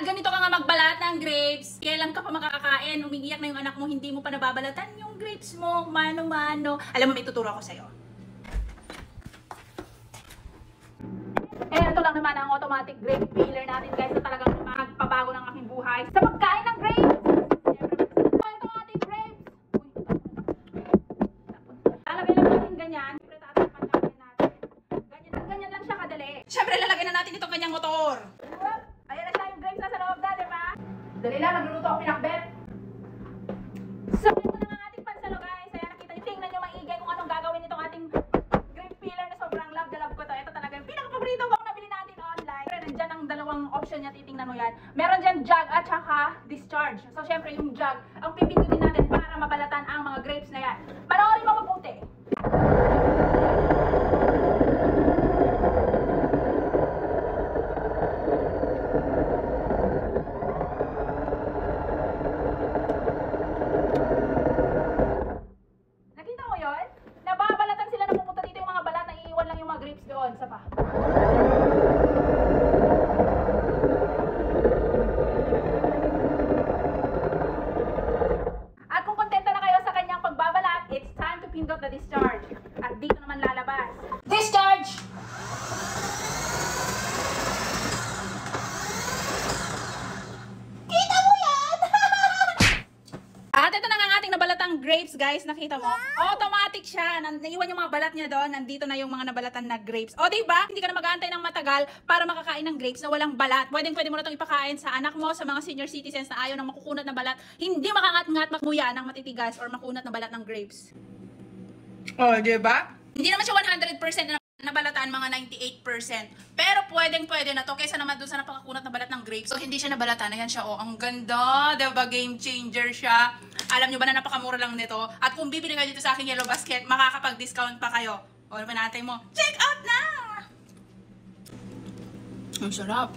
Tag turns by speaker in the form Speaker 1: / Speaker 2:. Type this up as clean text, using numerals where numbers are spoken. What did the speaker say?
Speaker 1: At ganito ka nga magbalat ng grapes. Kailan ka pa makakakain? Umiiyak na yung anak mo, hindi mo pa nababalatan yung grapes mo. Mano-mano. Alam mo, may tuturo ako sa'yo. Ito lang naman ang automatic grape peeler natin guys na talagang magpabago ng aking buhay sa pagkain ng grapes. Automatic grapes. Lalagay lang natin ganyan. Siyempre tatapan natin. Ganyan lang siya kadali. Siyempre lalagay na natin itong kanyang motor. Ayan na siya yung grapes nasa loob na, diba? Dali lang, nagluluto ako pinakbet. So, ito na ang ating pansalo guys. Ayan, nakita nyo, tingnan nyo maigay kung anong gagawin itong ating grape peeler na sobrang love na love ko to. Ito talaga yung pinaka-paborito ko nabili natin online. Pero nandyan ang dalawang option niya, titingnan mo yan. Meron dyan jug at saka discharge. So, syempre yung jug, ang pipindutin natin para mabalatan ang mga grapes na yan. Panoorin mo mabuti. Nakita mo yun? Nababalatan sila na pupunta dito yung mga balat na iiwan lang yung mga grapes doon. Sa pa. At kung kontento na kayo sa kanyang pagbabalat, it's time to pindot the discharge. At dito naman lalabas. Discharge! Kita mo yan? At ito na nga ang ating nabalatang grapes, guys. Nakita mo? Automatic siya. Naiwan yung mga balat niya doon. Nandito na yung mga nabalatan na grapes. O, diba? Hindi ka na mag-aantay ng matagal para makakain ng grapes na walang balat. Pwede mo na itong ipakain sa anak mo, sa mga senior citizens na ayaw ng makukunat na balat. Hindi makangat-ngat makmuya ng matitigas or makunat na balat ng grapes. O, diba? Hindi naman siya 100% na nabalatan, mga 98%. Pero pwede na to kaysa naman doon sa napakakunat na balat ng grapes. So, hindi siya nabalatan. Ayan siya, oh. Ang ganda. Diba? Game changer siya. Alam nyo ba na napakamura lang nito? At kung bibili kayo dito sa aking Yellow Basket, makakapag-discount pa kayo. O, ano pa natin mo? Check out na! Ang sarap.